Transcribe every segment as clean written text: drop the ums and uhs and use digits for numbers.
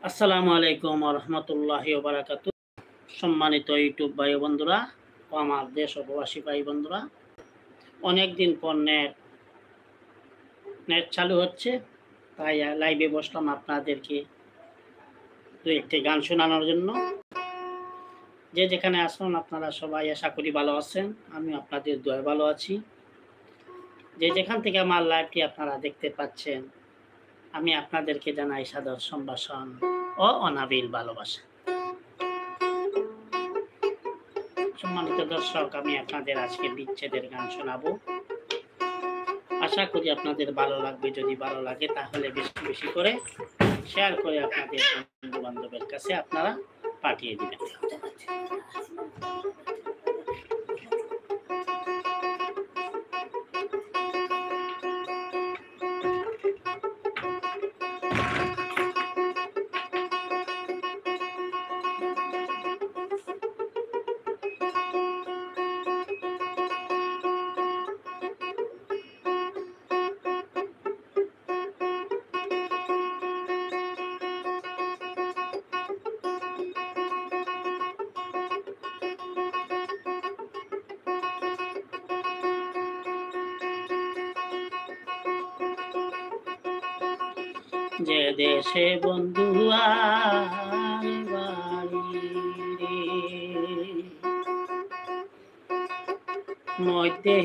আসসালামু আলাইকুম ওয়া রাহমাতুল্লাহি ওয়া বারাকাতুহু। সম্মানিত ইউটিউব ভাই বন্ধুরা ও আমার দেশ ও প্রবাসী ভাই বন্ধুরা, অনেকদিন পর নেট চালু হচ্ছে, তাই লাইভে বসলাম আপনাদেরকে দু একটি গান শোনানোর জন্য। যে যেখানে আসুন আপনারা সবাই আশা করি ভালো আছেন, আমি আপনাদের দোয়ায় ভালো আছি। যে যেখান থেকে আমার লাইভটি আপনারা দেখতে পাচ্ছেন, আমি আপনাদেরকে জানাই সাদর সম্ভাষণ ও অনাবিল ভালোবাসা। সম্মানিত দর্শক, আমি আপনাদের আজকে বিচ্ছেদের গান শোনাবো। আশা করি আপনাদের ভালো লাগবে। যদি ভালো লাগে তাহলে বেশি বেশি করে শেয়ার করে আপনাদের বন্ধু বান্ধবের কাছে আপনারা পাঠিয়ে দিবেন। যে দেশে বন্ধু আর বাড়ি রে, মধ্যে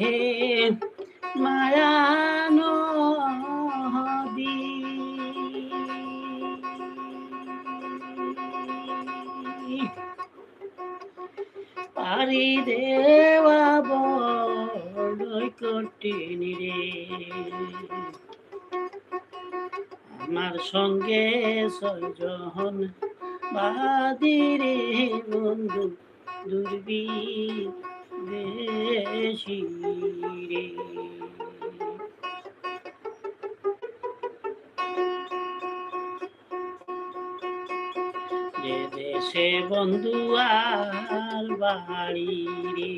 মায়া নদী, পারি দেওয়া বড়ই কঠিন রে। আমার সঙ্গে ছয়জন বাদিরে বন্ধু দুর্বিদেশী রে। যে দেশে বন্ধু আর বাড়ি রে,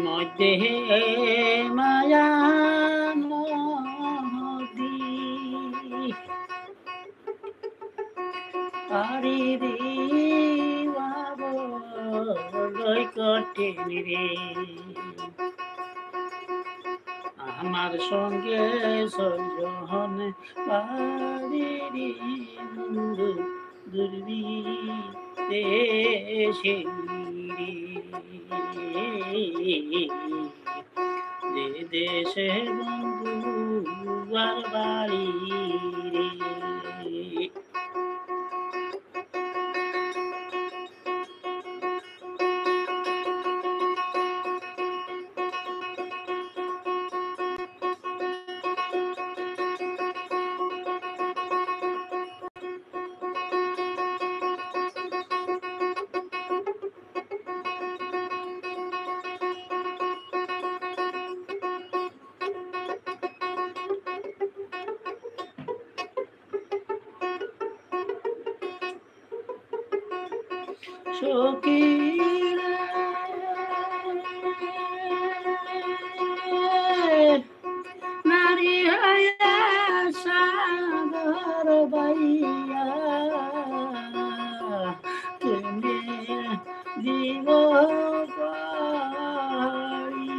মধ্যে মায়া নদী, পারি দেওয়া বড়ই কঠিন রে। আমার সঙ্গে ছয়জন বাড়ির বন্ধু দুর্বিদেশী রে। যে দেশে বন্ধু আর বাড়ি রে। সখী রে, নারী হইয়া সাগর বাইয়া কেনে দিব পারি।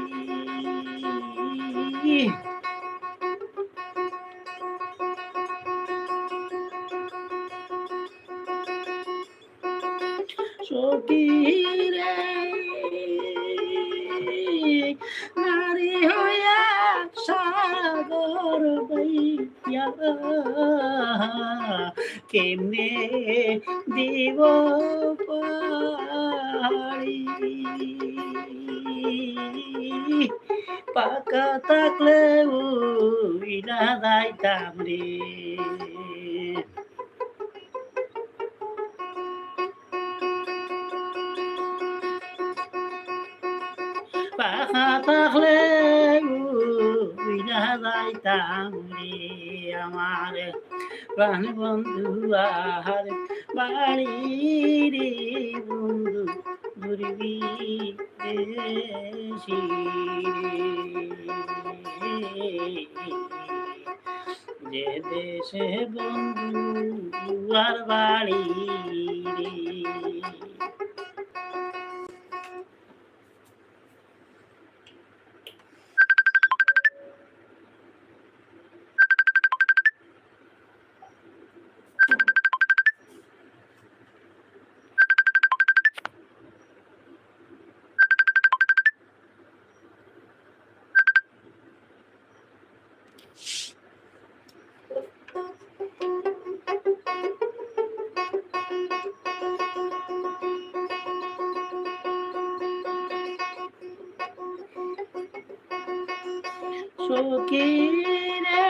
সখী রে, নারী হইয়া সাগর বাইয়া কেমনে দিব পারি পাকা থাকলে উইরা যাইতাম রে পাখা থাকলে উইরা যাইতাম রে আমার প্রাণ বন্ধু আর বাড়ি রে বন্ধু ঘুরবি দেশি যে দেশে বন্ধু আর বাড়ি রে সখীরে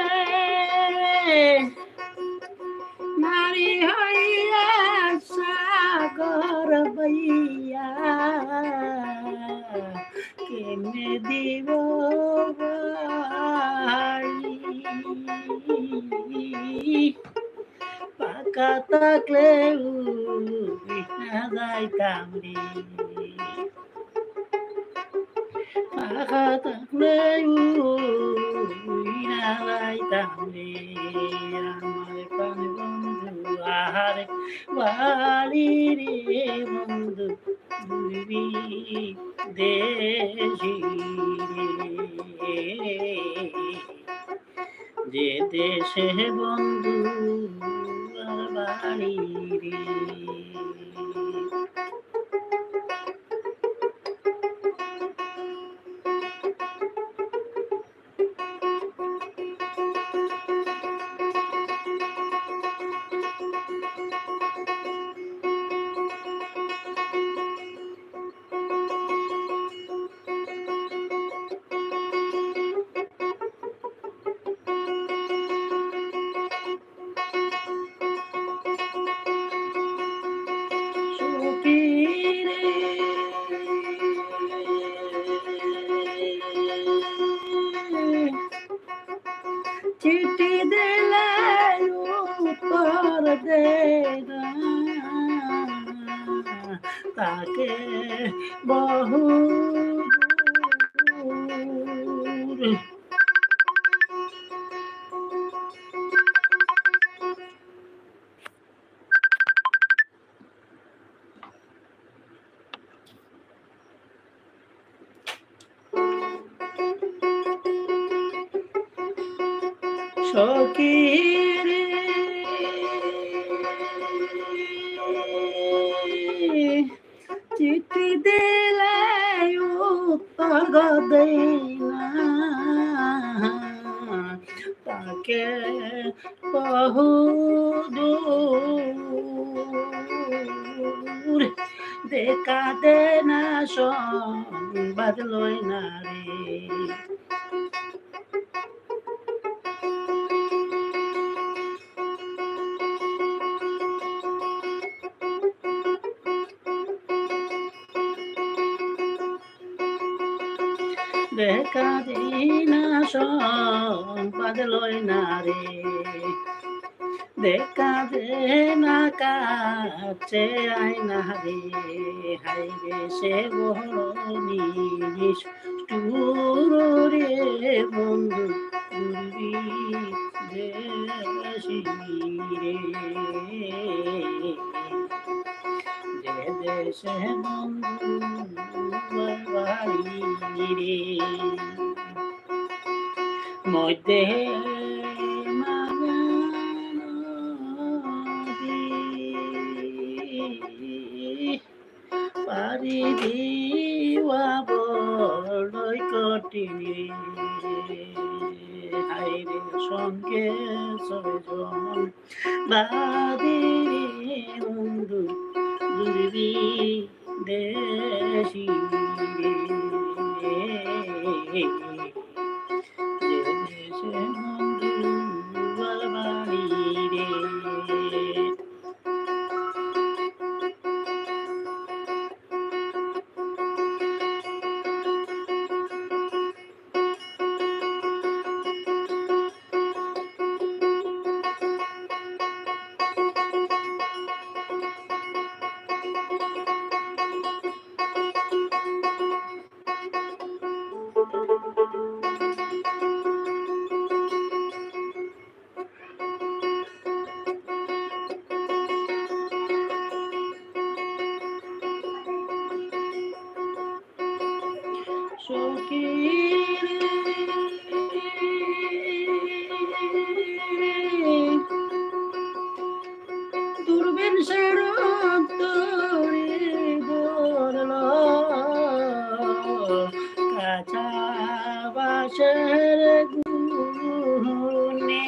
নারী হইয়া সাগর বইয়া কেমনে দিব পাকা থাকলে যাইতাম রে পাকা থাকলে যাইতাম রে আমার প্রাণ বন্ধু আর বাড়ি রে বন্ধু ঘুরবি দেশি রে যে দেশে বন্ধু আর বাড়ি রে চিঠি দিলে উত্তর দে তাকে বহু সখীরে চিঠি দিলে উত্তর দেই না তাকে বহু দূর দেখা দে না সংবাদ লয় না রে দেখা দিই না সংবাদ লয় না রে দেখা দে না কাছে আয় না রে হাই রে সে বড় নিষ্ঠুর রে বন্ধু ঘুরবি দেশি রে যে দেশে বন্ধু বাড়ি রে মধ্যে পারি দিওয়া বড়ই কঠিন হাইরে সঙ্গে ছয়জন বাদিরে বন্ধু দুর্বি দেশি রে যে দেশে বন্ধু বাড়ি রে দূরবীন সড়ক তোরে ধরল কাঁচা বাসের গুনে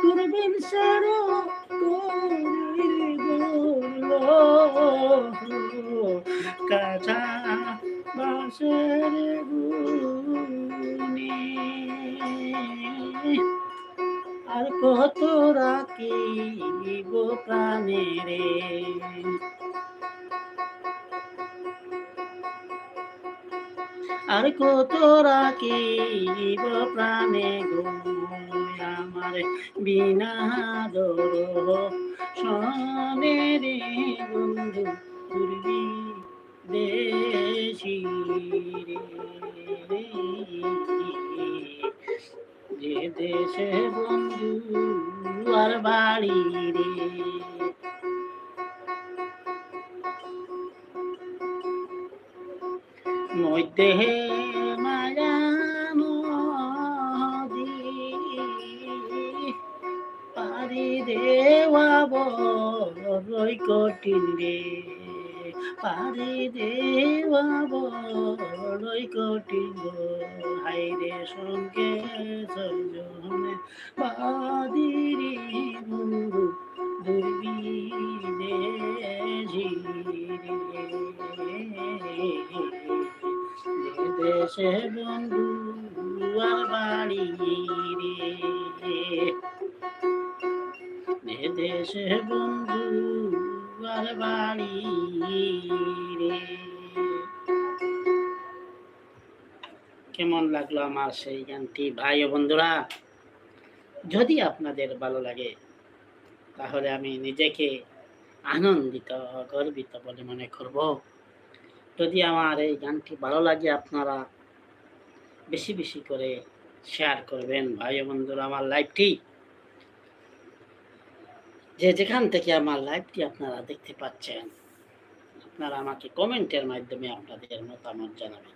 দূরবীন সড়ক তোরে ধরল কাঁচা বাসের গুনে আর কত রাখিব প্রাণে রে আর কত রাখিব প্রাণে গো আমার বিনা দর সনে রে বন্ধু পূর্বী দেশি রে যে দেশে বন্ধু আর বাড়ি রে মধ্যে মায়া নদী পারি দেওয়া বড়ই কঠিন রে পারি দেওয়া বড়ই কঠিন হাইরে সঙ্গে ছয়জনে বাদিরি বন্ধু দুর্বিদেশি রে দেশে বন্ধু আর বাড়ি রে দেশে বন্ধু আর বাড়ি রে কেমন লাগলো আমার সেই গানটি ভাই ও বন্ধুরা? যদি আপনাদের ভালো লাগে তাহলে আমি নিজেকে আনন্দিত গর্বিত বলে মনে করব। যদি আমার এই গানটি ভালো লাগে আপনারা বেশি বেশি করে শেয়ার করবেন ভাই ও বন্ধুরা। আমার লাইভটি যে যেখান থেকে আমার লাইভটি আপনারা দেখতে পাচ্ছেন আপনারা আমাকে কমেন্টের মাধ্যমে আপনাদের মতামত জানাবেন।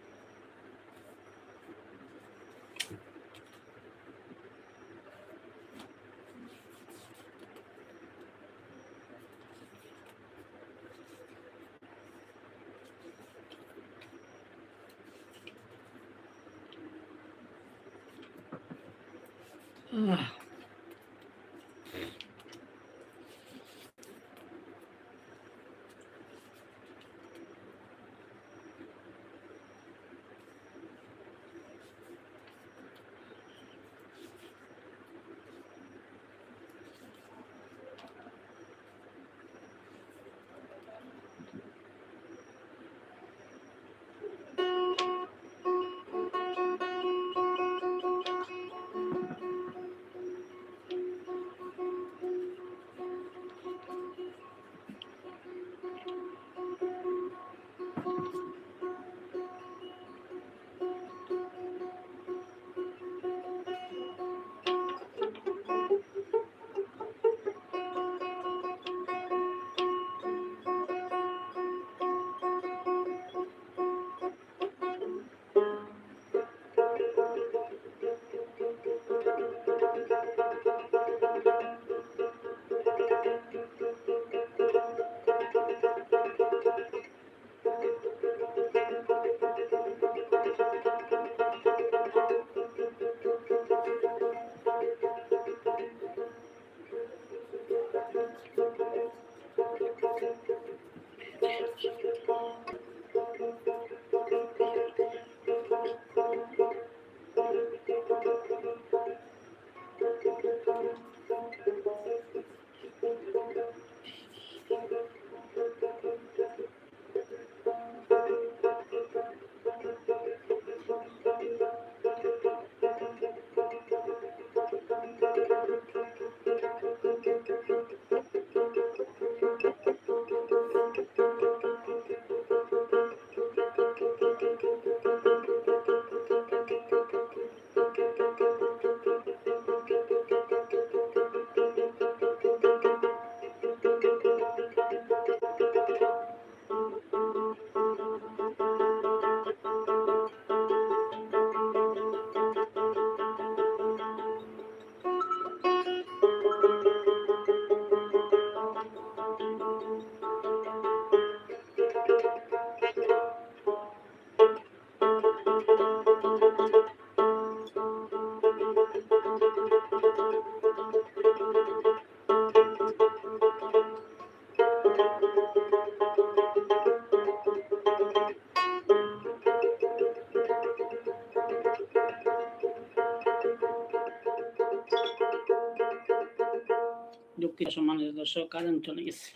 দুঃখিত সম্মানিত দর্শক, কারেন্ট চলে গেছে।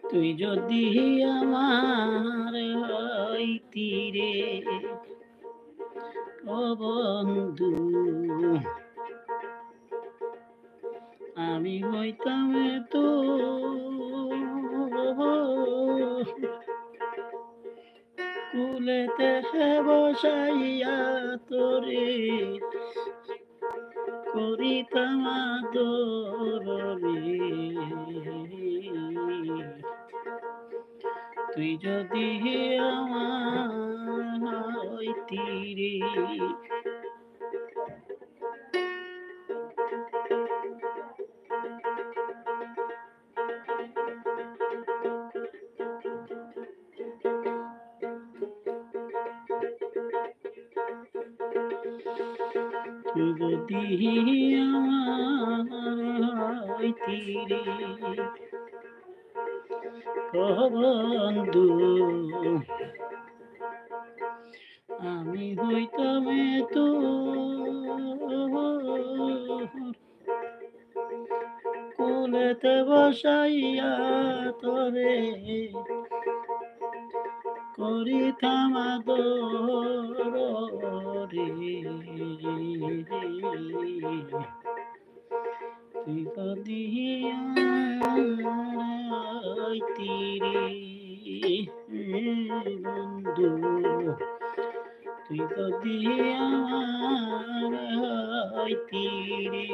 তুই যদি আমার হইতি রে ও বন্ধু, আমি হইতাম তো কুলেতে বসাইয়া তোরে করিতাম আদর রে। তুই যদি আমার হইতি রে তুই যদি আমার হইতি রে ও বন্ধু, আমি হইতাম তো কুলেতে বসাইয়া তোরে করিতাম আদর রে। তুই যদি হইতি রে বন্ধু, তুই যদি আমার হইতি রে।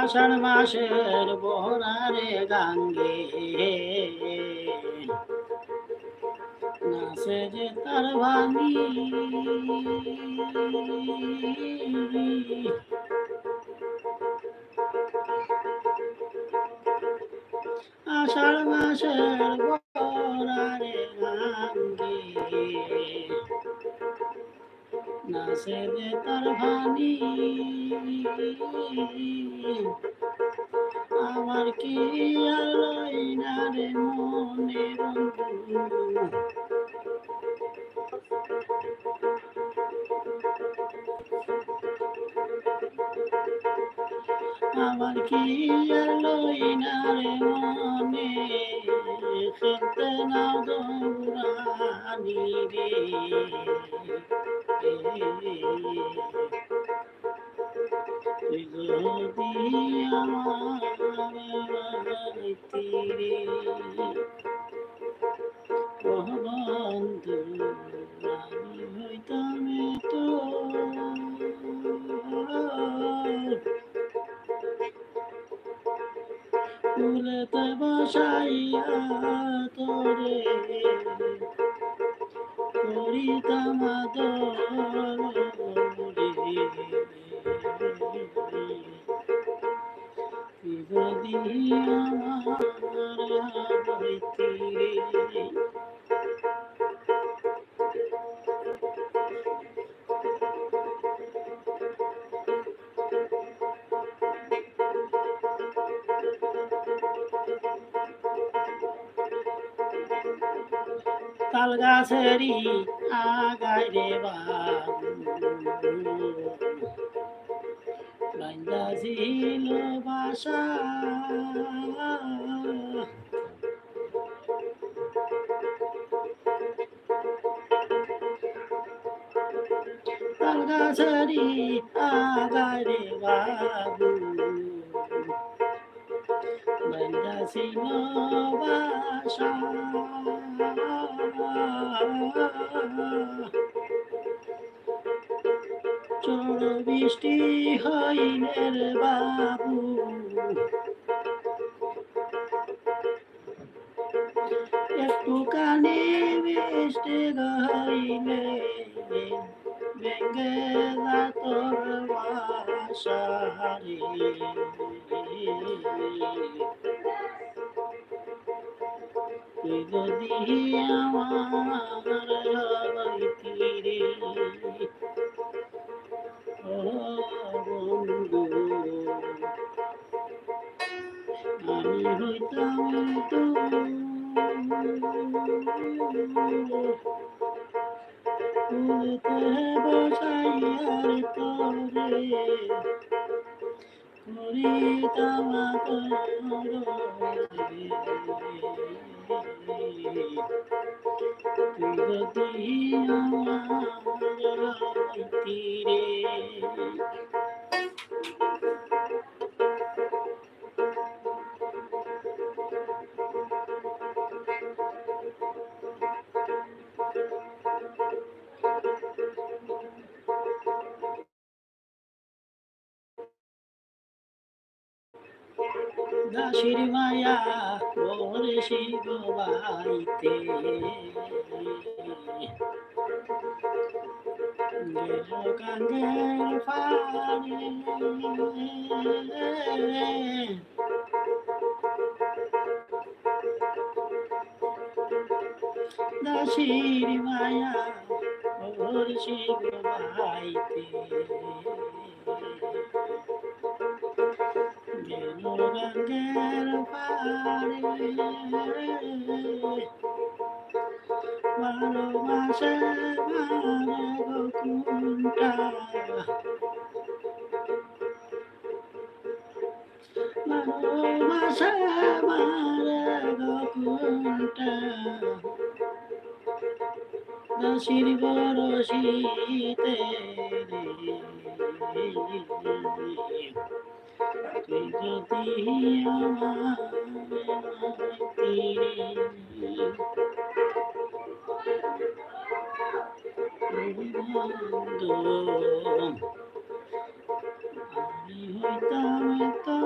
আষাঢ় মাসের বহরারে গাঙ্গে নাচে যে তার ভানি, আষাঢ় মাসের বহরারে গাঙ্গে নাচে যে তার ভানি, আমার কি আর রইনা রে মনে বন্ধু, আমার কি আর রইনা রে মনে, খেলতে না দৌড়ানি রে। তুই যদি আমার তীরে ও বন্ধু, আমি হইতাম তো কুলেতে বসাইয়া তোরে করিতাম আদর রে। যদি আমার হইতি রে তাল গাছেরই আগায় রে বাবু বান্দা ছিল বাসা, তাল গাছেরই আগায় রে বাবু বান্দা ছিল বাসা, ঝড় বৃষ্টি হইলে রে বাবু একটু কানে বৃষ্টি গাইলে ভেঙ্গে যা তোর বাসারে তুই যদি আমার হইতি রে ও বন্ধু আমি হইতাম তো ফুলেতে বসাইয়ার তোরে করিতাম তুই যদি আমার হইতি রে দাসির মায়া ওরে শিবাইতে গেল কাঙ্গের ফারে দাসির মায়া ওরে শিবাইতে গেল গঙ্গের পারে 12 মাসে মারে গোকুলটা 12 মাসে মারে গোকুলটা দাসির বড় শীতে রে তুই যদি আমার বন্ধু আমি হইতাম তো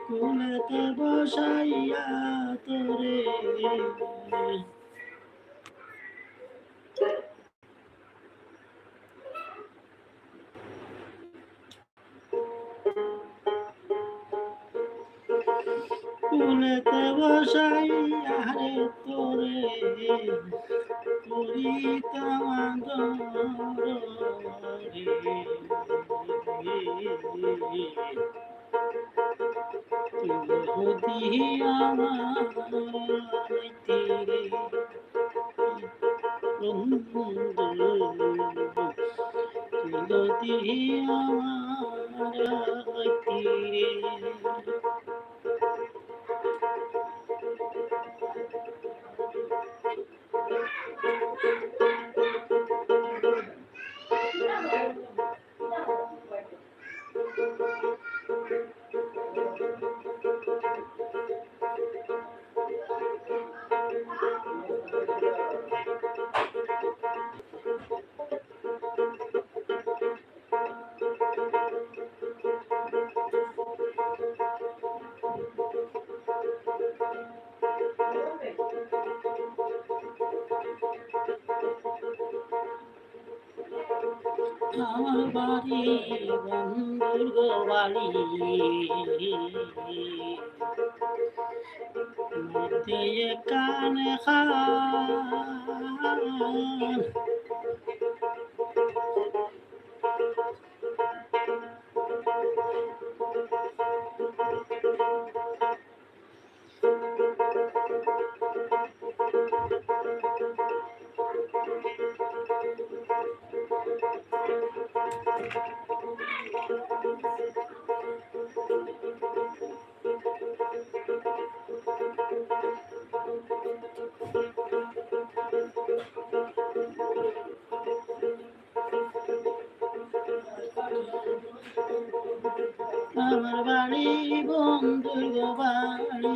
কুলেতে বসাইয়া তোরে কুলেতে বসাইয়া রে তোরে করিতাম আদর যদি আমার তীরে বন্ধু যদি আমার তীরে আমার বাড়ি বন্ধুর বাড়ি মধ্যে কানে খান আমার বাড়ি বন্ধুর বাড়ি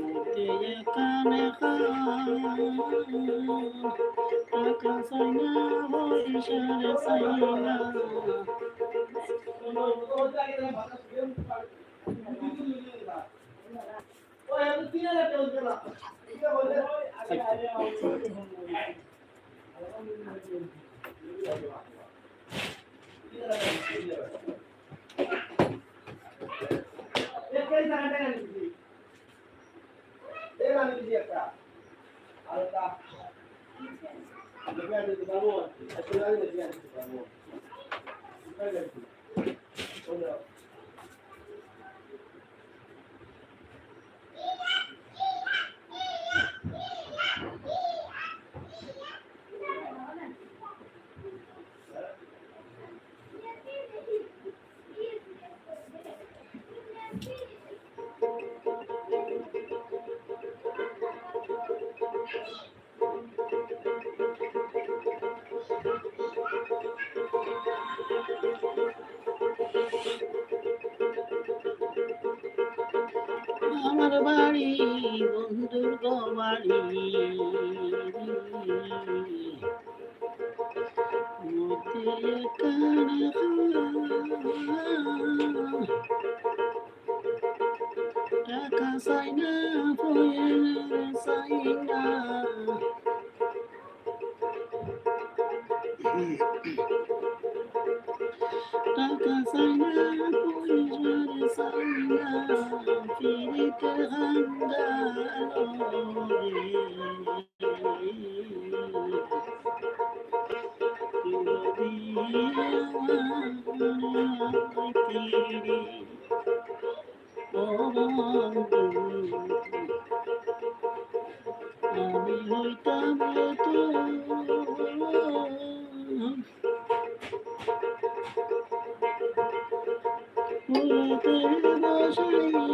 মধ্যে কানে টাকা চাই না বরিশালে চাই না আমার বাড়ি বন্ধুর গো বাড়ি মতে কানে টাকা চাই না পয়সা চাই না টাকা চাই না পয়সা চাই না ফিরিতে হাঙ্গালো আমি হইতাম তো ফুলেতে বসাইয়া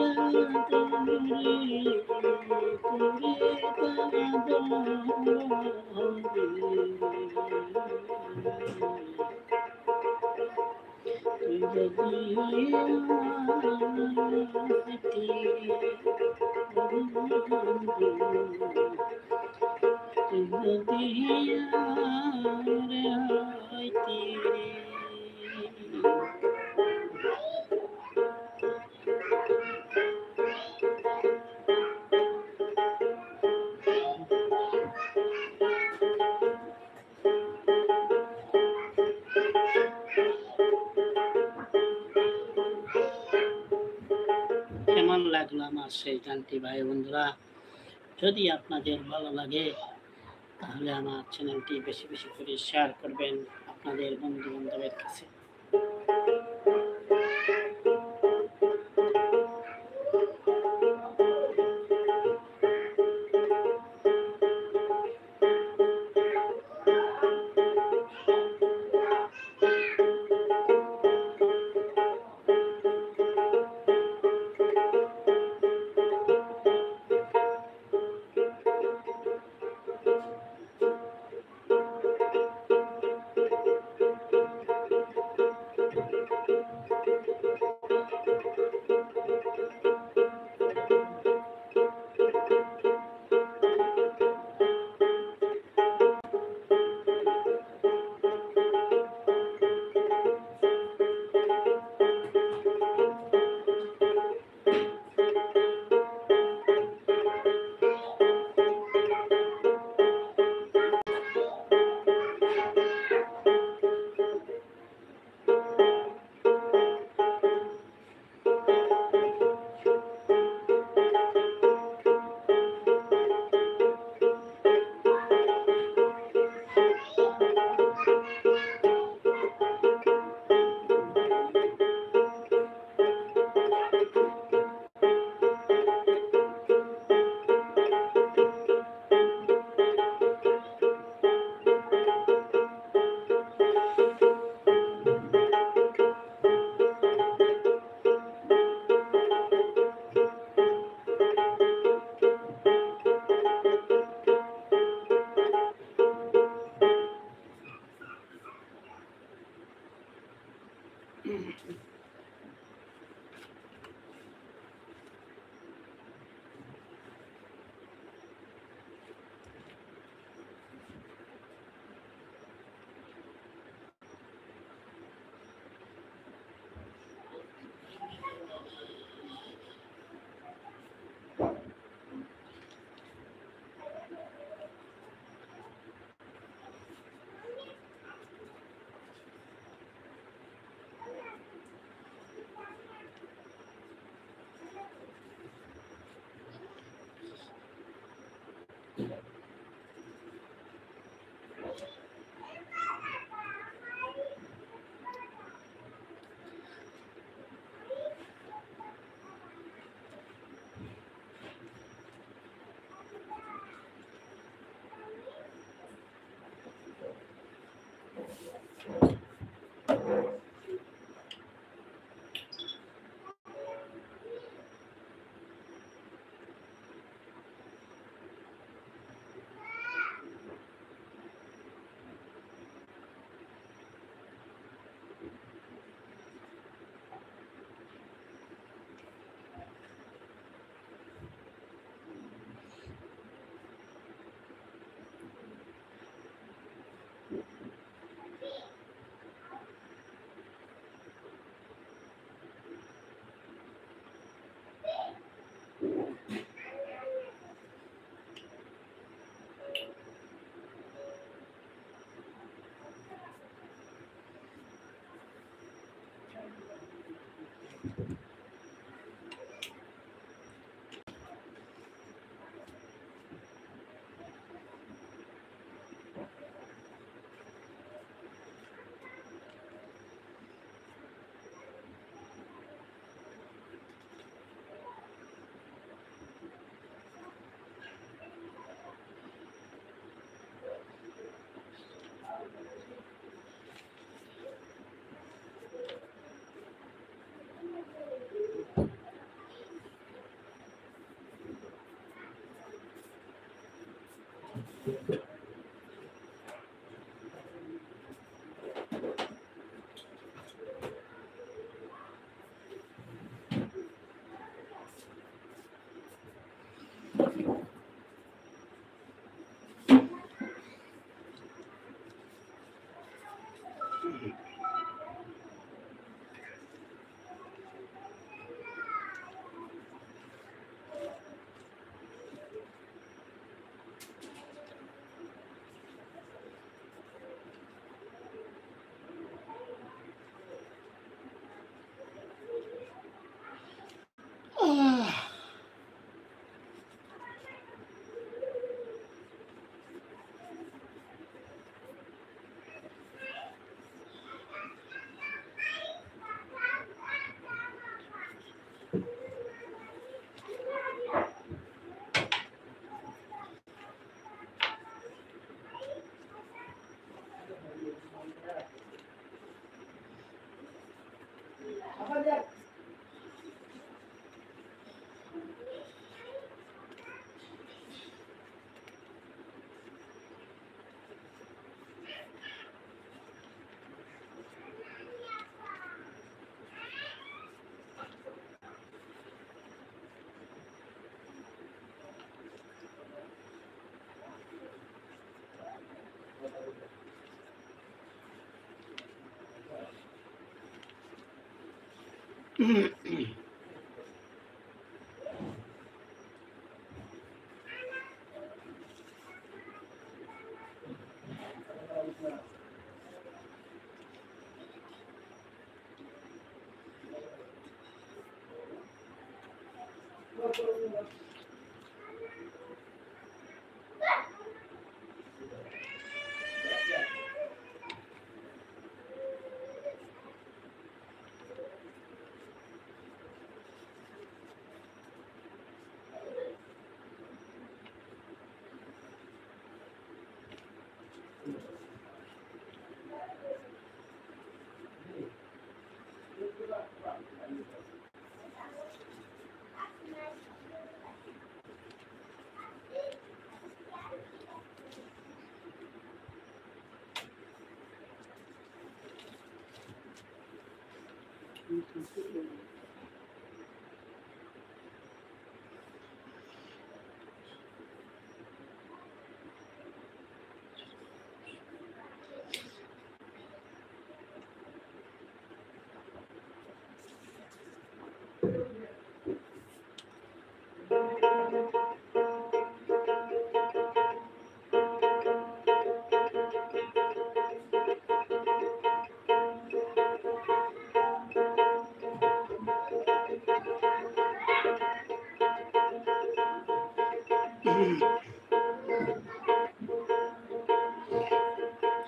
কেমন লাগলো আমার সেই গানটি ভাই বন্ধুরা? যদি আপনাদের ভালো লাগে তাহলে আমার চ্যানেলটি বেশি বেশি করে শেয়ার করবেন আপনাদের বন্ধু বান্ধবের কাছে।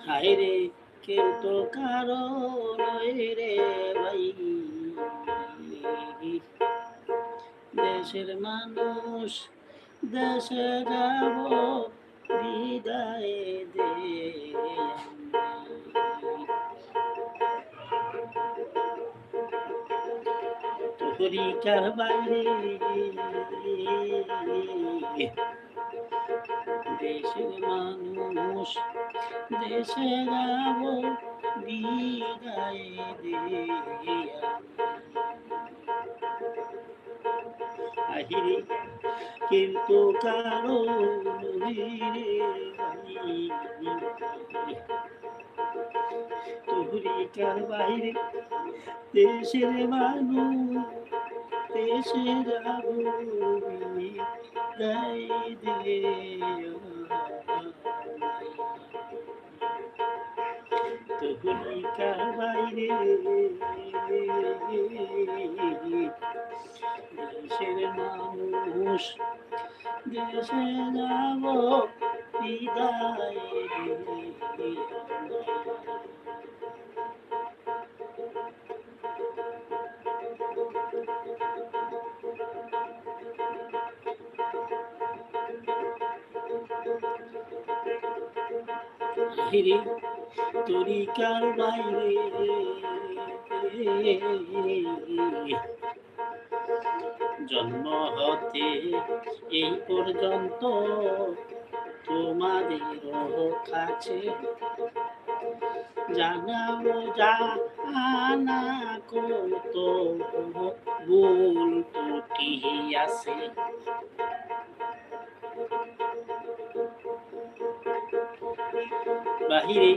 হায় রে কেউ তো কারো নয় রে ভাই, দেশের মানুষ দেশে যাব বিদায় দে, তরিকার বাইরে দেশের মানুষ দেশে যাব বিদায় দে, আহিরে কিন্তু কারো তরিকার বাইরে দেশের মানুষ দেশে যাব বিদায় দে, তরিকার বাইরে দেশের মানুষ দেশে যাব বিদায় দে, আহিরে তরিকার বাইরে জন্ম হতে এই পর্যন্ত তোমাদেরও কাছে জানাও জানা কত ভুল ত্রুটি আছে, বাহিরে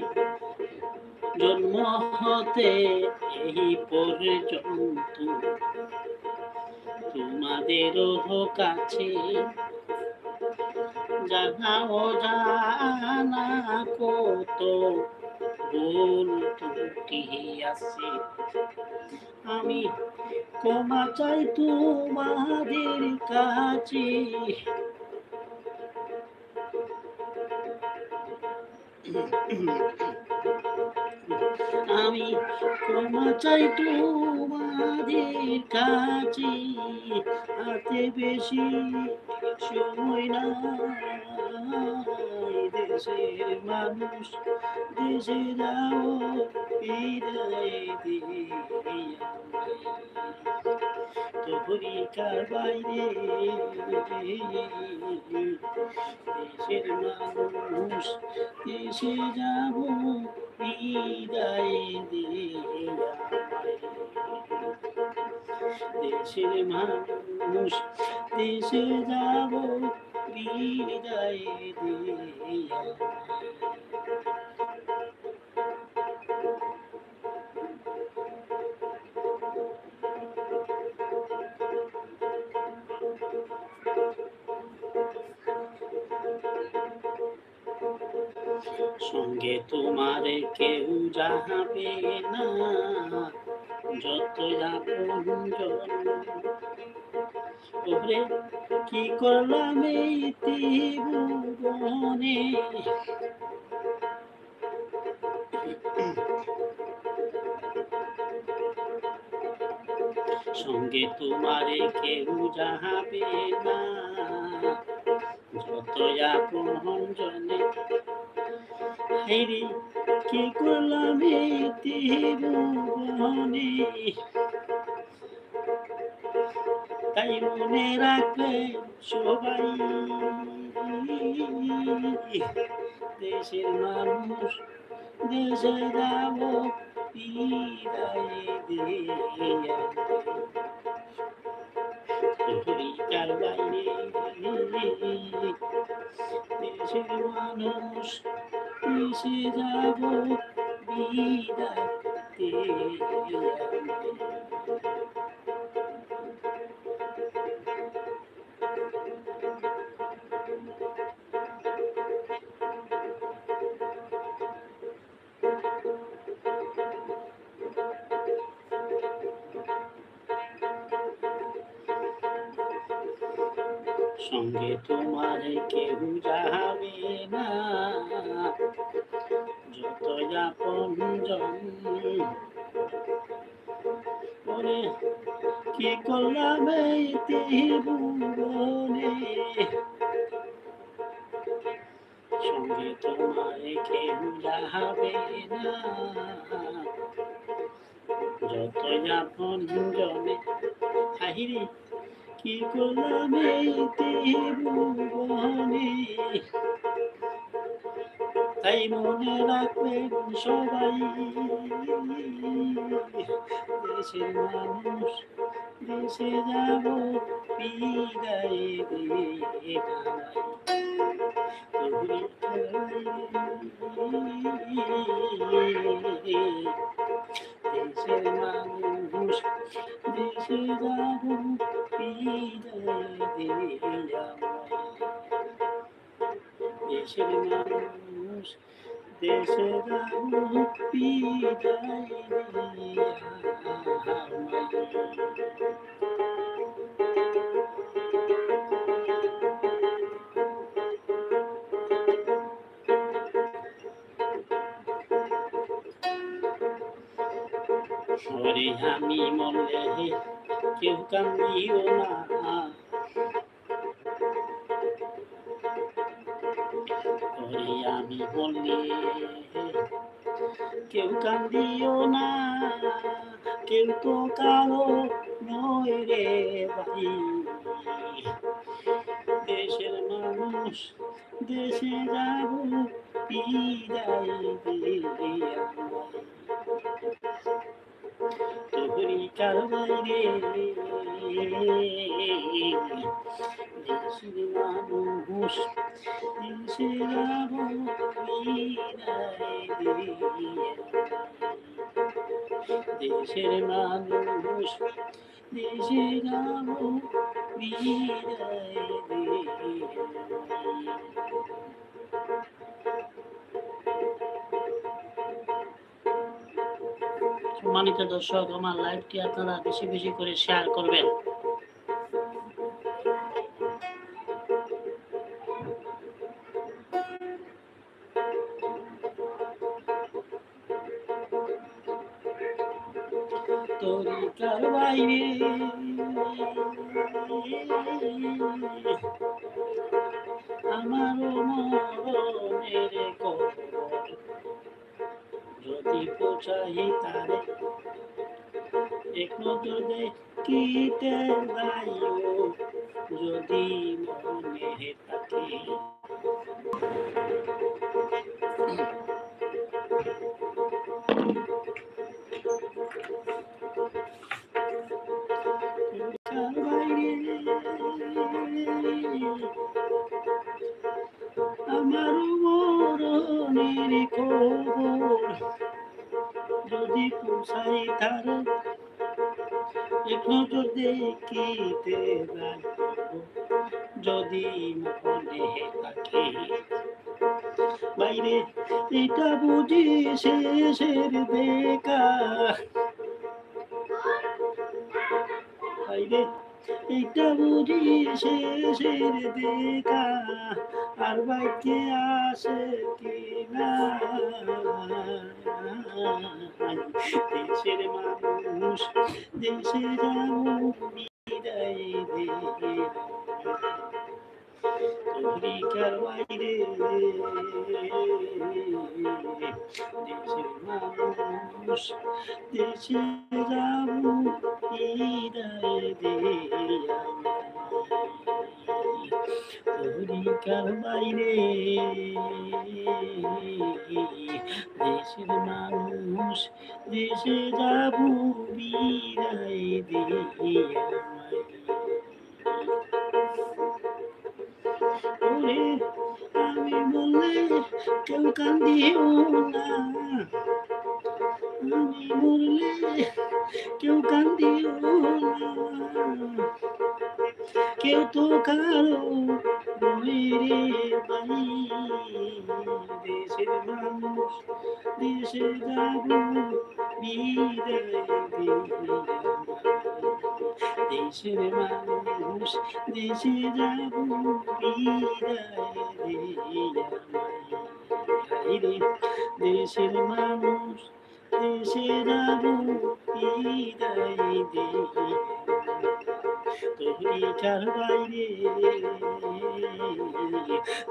জন্ম হতে এই পর্যন্ত তোমাদেরও কাছে জানাও জানা কত ভুল ত্রুটি আছে। আমি ক্ষমা চাই তোমাদের কাছে, আমি ক্ষমা চাই তোমাদের কাছে, হাতে বেশি সময় নাই, দেশের মানুষ দেশে যাও বিদায় দিয়া, তরিকার বাইরে দেশের মানুষ দেশে যাব বিদায় দিয়া, দেশের মানুষ দেশে যাব বিদায় দিয়া। সঙ্গে তোমার কেউ যাবে না, যত আপনজন, ওরে কি করলাম এই ত্রিভুবনে, সঙ্গে তোমারে কেউ যাবে না, যত আপনজনে, হাইরে কি করলাম এই ত্রিভুবনে, তাই মনে রাখবে সবাই, দেশের মানুষ দেশে যাব বিদায় দিয়া, তরিকার বাইরে দেশের মানুষ দেশে যাব বিদায় দিয়া। সঙ্গে তোমার কেউ যাবে না, যত আপনজন, ওরে কি করলাম এই ত্রিভুবনে, সঙ্গে তোমার কেউ যাবে না, যত আপনজনে, হাহিরে কি করলাম এই ত্রিভুবনে, তাই মনে রাখবেন সবাই, দেশের মানুষ দেশে যাব বিদায় দিয়া, দেশের মানুষ দেশে যাব বিদায় দিয়া, দেশের মানুষ দেশে যাব বিদায় দিয়া। ওরে আমি মরলে কেউ কান্দিও না, ওরে আমি মরলে কেউ কান্দিও না, কেউ তো কারো নয় রে ভাই, দেশের মানুষ দেশে যাব বিদায় দিয়া তরিকার বাইরে দেশের মানুষ দেশে যাব বিদায় দিয়া দেশের মানুষ দেশে যাব বিদায় দিয়া সম্মানিত দর্শক, আমার লাইভটি আপনারা বেশি বেশি করে শেয়ার করবেন। তরিকার বাইরে আমারও মরণের কবর যদি পৌঁছাই তারে এক নজর দেখিতে যাইও যদি মনে থাকে আমার মরণের খবর যদি পৌঁছাই তার এক নজর দেখিতে যদি মনে থাকে বাইরে এটা বুঝি শেষের দেখা বাইরে এটা বুঝি শেষের দেখা আর বাইকে আসে কিনা দেশের মানুষ দেশে যাব বিদায় দিয়ে তরিকার বাইরে দেশের মানুষ দেশে যাব বিদায় দিয়া তরিকার বাইরে দেশের মানুষ দেশে যাব বিদায় দিয়া আমি বললে কেউ কান্দিও না আমি বললে কেউ কান্দিও না কেউ তো কারো রে ভাই দেশের মানুষ দেশে যাব বিদায় দিয়া দেশের মানুষ দেশে যাব বিদায় দিয়া দেশের মানুষ দেশে যাব বিদায় দিয়া তরিকার বাইরে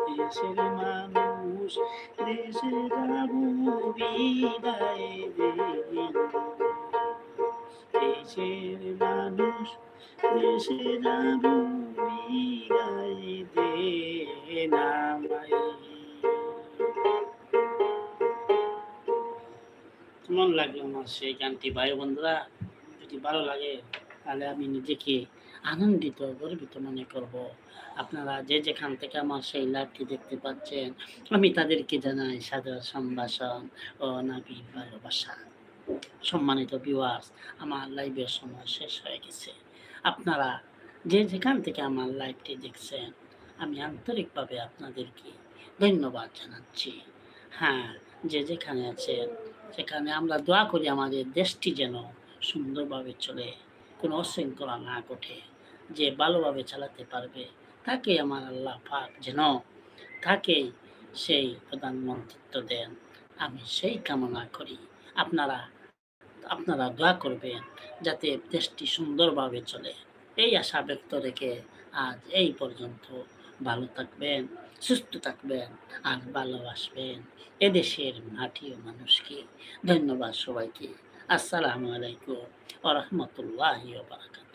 দেশের মানুষ দেশে যাব বিদায় দিয়া দেশের মানুষ দেশে যাব বিদায় দে নামাই। কেমন লাগলো আমার সেই গানটি ভাই বন্ধুরা? যদি ভালো লাগে তাহলে আমি নিজেকে আনন্দিত গর্বিত মনে করব। আপনারা যে যেখান থেকে আমার সেই লাইভটি দেখতে পাচ্ছেন আমি তাদেরকে জানাই সাদর সম্ভাষণ ও নাবিক ভালোবাসা। সম্মানিত ভিউয়ার্স, আমার লাইভের সময় শেষ হয়ে গেছে। আপনারা যে যেখান থেকে আমার লাইভটি দেখছেন আমি আন্তরিকভাবে আপনাদেরকে ধন্যবাদ জানাচ্ছি। হ্যাঁ, যে যেখানে আছেন সেখানে আমরা দোয়া করি আমাদের দেশটি যেন সুন্দরভাবে চলে, কোনো অশৃঙ্খলা না ঘটে। যে ভালোভাবে চালাতে পারবে তাকে আমার আল্লাহ পাক যেন তাকে সেই প্রধানমন্ত্রিত্ব দেন, আমি সেই কামনা করি। আপনারা দোয়া করবেন যাতে দেশটি সুন্দরভাবে চলে, এই আশা ব্যক্ত রেখে আজ এই পর্যন্ত। ভালো থাকবেন, সুস্থ থাকবেন আর ভালোবাসবেন এদেশের মাটি ও মানুষকে। ধন্যবাদ সবাইকে। আসসালামু আলাইকুম ওয়া রাহমাতুল্লাহি ওয়া বারাকাতুহু।